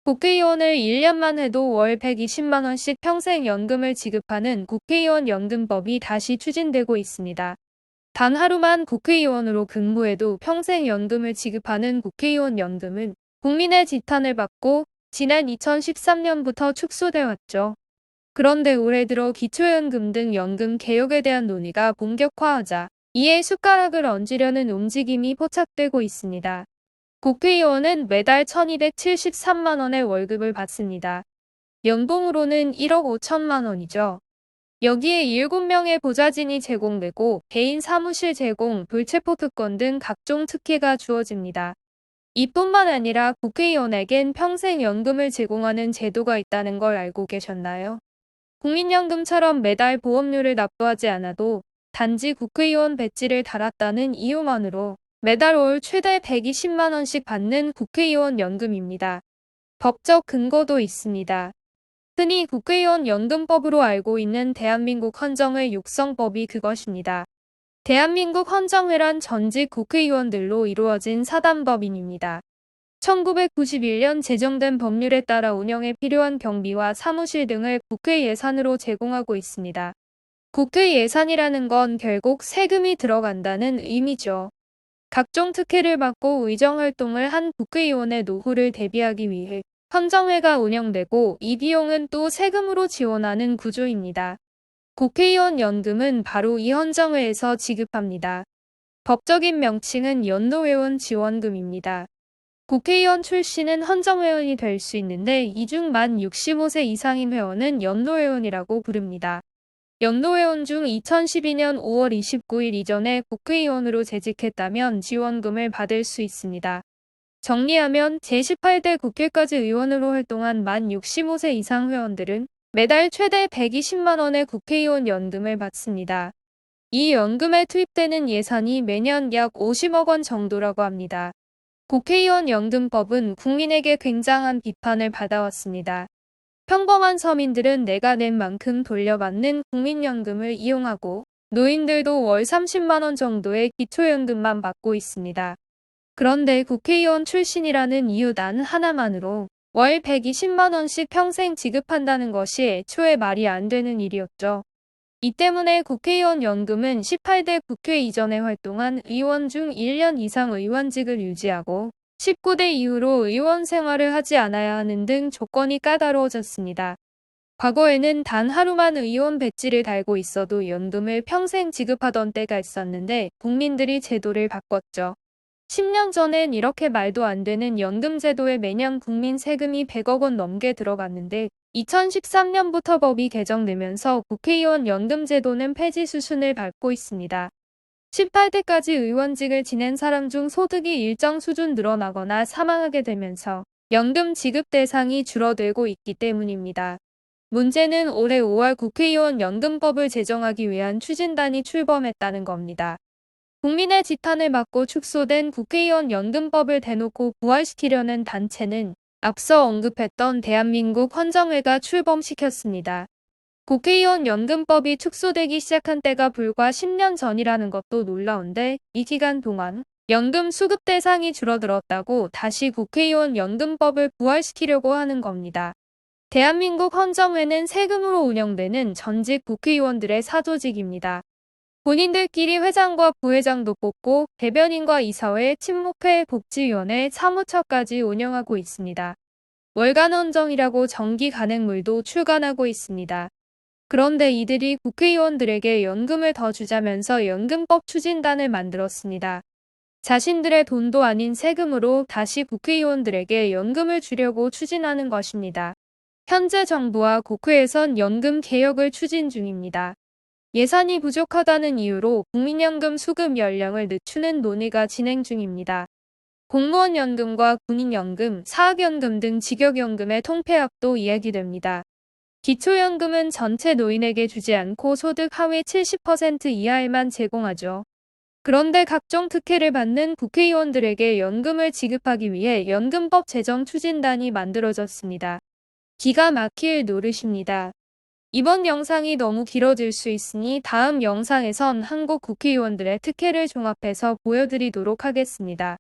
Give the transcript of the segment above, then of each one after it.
국회의원을 1년만 해도 월 120만 원씩 평생 연금을 지급하는 국회의원 연금법이 다시 추진되고 있습니다. 단 하루만 국회의원으로 근무해도 평생 연금을 지급하는 국회의원 연금은 국민의 지탄을 받고 지난 2013년부터 축소돼 왔죠. 그런데 올해 들어 기초연금 등 연금 개혁에 대한 논의가 본격화하자 이에 숟가락을 얹으려는 움직임이 포착되고 있습니다. 국회의원은 매달 1273만 원의 월급을 받습니다. 연봉으로는 1억 5천만 원이죠. 여기에 7명의 보좌진이 제공되고 개인 사무실 제공, 불체포 특권 등 각종 특혜가 주어집니다. 이뿐만 아니라 국회의원에겐 평생 연금을 제공하는 제도가 있다는 걸 알고 계셨나요? 국민연금처럼 매달 보험료를 납부하지 않아도 단지 국회의원 배지를 달았다는 이유만으로 매달 월 최대 120만 원씩 받는 국회의원 연금입니다. 법적 근거도 있습니다. 흔히 국회의원 연금법으로 알고 있는 대한민국 헌정회 육성법이 그것입니다. 대한민국 헌정회란 전직 국회의원들로 이루어진 사단법인입니다. 1991년 제정된 법률에 따라 운영에 필요한 경비와 사무실 등을 국회 예산으로 제공하고 있습니다. 국회 예산이라는 건 결국 세금이 들어간다는 의미죠. 각종 특혜를 받고 의정활동을 한 국회의원의 노후를 대비하기 위해 헌정회가 운영되고 이 비용은 또 세금으로 지원하는 구조입니다. 국회의원 연금은 바로 이 헌정회에서 지급합니다. 법적인 명칭은 연노회원 지원금입니다. 국회의원 출신은 헌정회원이 될 수 있는데 이 중 만 65세 이상인 회원은 연노회원이라고 부릅니다. 연노회원 중 2012년 5월 29일 이전에 국회의원으로 재직했다면 지원금을 받을 수 있습니다. 정리하면 제18대 국회까지 의원으로 활동한 만 65세 이상 회원들은 매달 최대 120만 원의 국회의원 연금을 받습니다. 이 연금에 투입되는 예산이 매년 약 50억 원 정도라고 합니다. 국회의원 연금법은 국민에게 굉장한 비판을 받아왔습니다. 평범한 서민들은 내가 낸 만큼 돌려받는 국민연금을 이용하고 노인들도 월 30만 원 정도의 기초연금만 받고 있습니다. 그런데 국회의원 출신이라는 이유 단 하나만으로 월 120만 원씩 평생 지급한다는 것이 애초에 말이 안 되는 일이었죠. 이 때문에 국회의원 연금은 18대 국회 이전에 활동한 의원 중 1년 이상 의원직을 유지하고 19대 이후로 의원 생활을 하지 않아야 하는 등 조건이 까다로워졌습니다. 과거에는 단 하루만 의원 배지를 달고 있어도 연금을 평생 지급하던 때가 있었는데 국민들이 제도를 바꿨죠. 10년 전엔 이렇게 말도 안 되는 연금 제도에 매년 국민 세금이 100억 원 넘게 들어갔는데 2013년부터 법이 개정되면서 국회의원 연금 제도는 폐지 수순을 밟고 있습니다. 18대까지 의원직을 지낸 사람 중 소득이 일정 수준 늘어나거나 사망하게 되면서 연금 지급 대상이 줄어들고 있기 때문입니다. 문제는 올해 5월 국회의원 연금법을 제정하기 위한 추진단이 출범했다는 겁니다. 국민의 지탄을 받고 축소된 국회의원 연금법을 대놓고 부활시키려는 단체는 앞서 언급했던 대한민국 헌정회가 출범시켰습니다. 국회의원 연금법이 축소되기 시작한 때가 불과 10년 전이라는 것도 놀라운데 이 기간 동안 연금 수급 대상이 줄어들었다고 다시 국회의원 연금법을 부활시키려고 하는 겁니다. 대한민국 헌정회는 세금으로 운영되는 전직 국회의원들의 사조직입니다. 본인들끼리 회장과 부회장도 뽑고 대변인과 이사회, 친목회, 복지위원회, 사무처까지 운영하고 있습니다. 월간 헌정이라고 정기 간행물도 출간하고 있습니다. 그런데 이들이 국회의원들에게 연금을 더 주자면서 연금법 추진단을 만들었습니다. 자신들의 돈도 아닌 세금으로 다시 국회의원들에게 연금을 주려고 추진하는 것입니다. 현재 정부와 국회에선 연금 개혁을 추진 중입니다. 예산이 부족하다는 이유로 국민연금 수급 연령을 늦추는 논의가 진행 중입니다. 공무원 연금과 군인연금, 사학연금 등 직역연금의 통폐합도 이야기됩니다. 기초연금은 전체 노인에게 주지 않고 소득 하위 70% 이하에만 제공하죠. 그런데 각종 특혜를 받는 국회의원들에게 연금을 지급하기 위해 연금법 제정 추진단이 만들어졌습니다. 기가 막힐 노릇입니다. 이번 영상이 너무 길어질 수 있으니 다음 영상에선 한국 국회의원들의 특혜를 종합해서 보여드리도록 하겠습니다.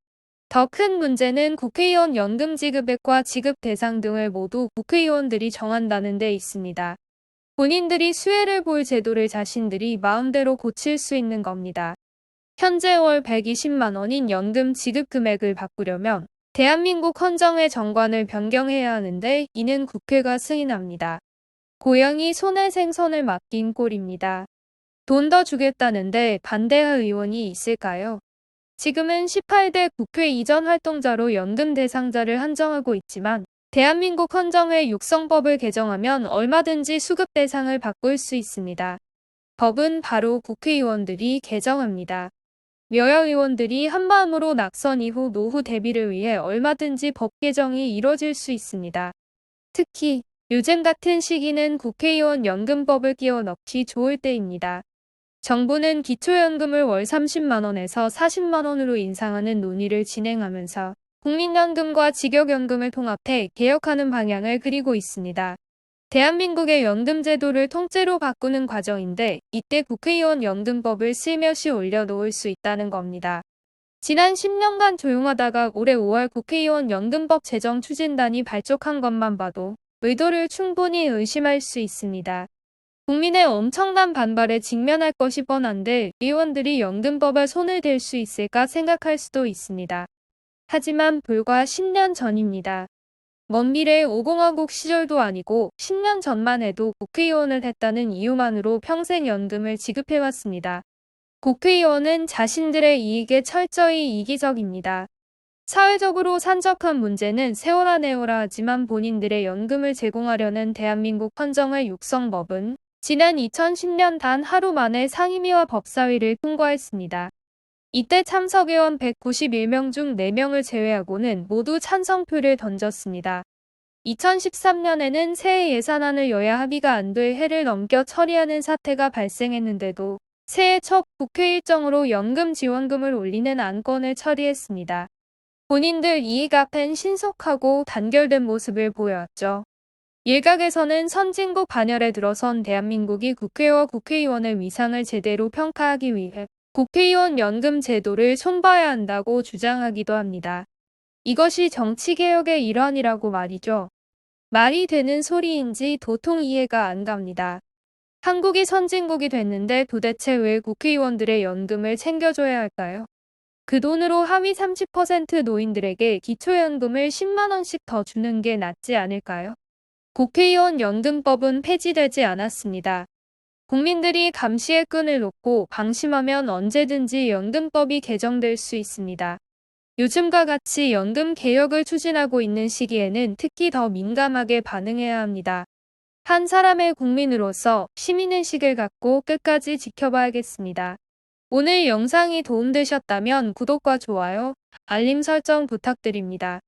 더 큰 문제는 국회의원 연금 지급액과 지급 대상 등을 모두 국회의원들이 정한다는 데 있습니다. 본인들이 수혜를 볼 제도를 자신들이 마음대로 고칠 수 있는 겁니다. 현재 월 120만 원인 연금 지급 금액을 바꾸려면 대한민국 헌정의 정관을 변경해야 하는데 이는 국회가 승인합니다. 고양이 손에 생선을 맡긴 꼴입니다. 돈 더 주겠다는데 반대할 의원이 있을까요? 지금은 18대 국회 이전 활동자로 연금 대상자를 한정하고 있지만 대한민국 헌정의 육성법을 개정하면 얼마든지 수급 대상을 바꿀 수 있습니다. 법은 바로 국회의원들이 개정합니다. 여야 의원들이 한마음으로 낙선 이후 노후 대비를 위해 얼마든지 법 개정이 이뤄질 수 있습니다. 특히 요즘 같은 시기는 국회의원 연금법을 끼워 넣기 좋을 때입니다. 정부는 기초연금을 월 30만 원에서 40만 원으로 인상하는 논의를 진행하면서 국민연금과 직역연금을 통합해 개혁하는 방향을 그리고 있습니다. 대한민국의 연금제도를 통째로 바꾸는 과정인데 이때 국회의원 연금법을 슬며시 올려놓을 수 있다는 겁니다. 지난 10년간 조용하다가 올해 5월 국회의원 연금법 제정 추진단이 발족한 것만 봐도 의도를 충분히 의심할 수 있습니다. 국민의 엄청난 반발에 직면할 것이 뻔한데 의원들이 연금법에 손을 댈 수 있을까 생각할 수도 있습니다. 하지만 불과 10년 전입니다. 먼 미래 5공화국 시절도 아니고 10년 전만 해도 국회의원을 했다는 이유만으로 평생 연금을 지급해왔습니다. 국회의원은 자신들의 이익에 철저히 이기적입니다. 사회적으로 산적한 문제는 세워라 내어라 하지만 본인들의 연금을 제공하려는 대한민국 헌정의 육성법은 지난 2010년 단 하루 만에 상임위와 법사위를 통과했습니다. 이때 참석의원 191명 중 4명을 제외하고는 모두 찬성표를 던졌습니다. 2013년에는 새해 예산안을 여야 합의가 안 돼 해를 넘겨 처리하는 사태가 발생했는데도 새해 첫 국회 일정으로 연금 지원금을 올리는 안건을 처리했습니다. 본인들 이익 앞엔 신속하고 단결된 모습을 보여왔죠. 일각에서는 선진국 반열에 들어선 대한민국이 국회와 국회의원의 위상을 제대로 평가하기 위해 국회의원 연금 제도를 손봐야 한다고 주장하기도 합니다. 이것이 정치개혁의 일환이라고 말이죠. 말이 되는 소리인지 도통 이해가 안 갑니다. 한국이 선진국이 됐는데 도대체 왜 국회의원들의 연금을 챙겨줘야 할까요? 그 돈으로 하위 30% 노인들에게 기초연금을 10만 원씩 더 주는 게 낫지 않을까요? 국회의원 연금법은 폐지되지 않았습니다. 국민들이 감시의 끈을 놓고 방심하면 언제든지 연금법이 개정될 수 있습니다. 요즘과 같이 연금 개혁을 추진하고 있는 시기에는 특히 더 민감하게 반응해야 합니다. 한 사람의 국민으로서 시민의식을 갖고 끝까지 지켜봐야겠습니다. 오늘 영상이 도움되셨다면 구독과 좋아요, 알림 설정 부탁드립니다.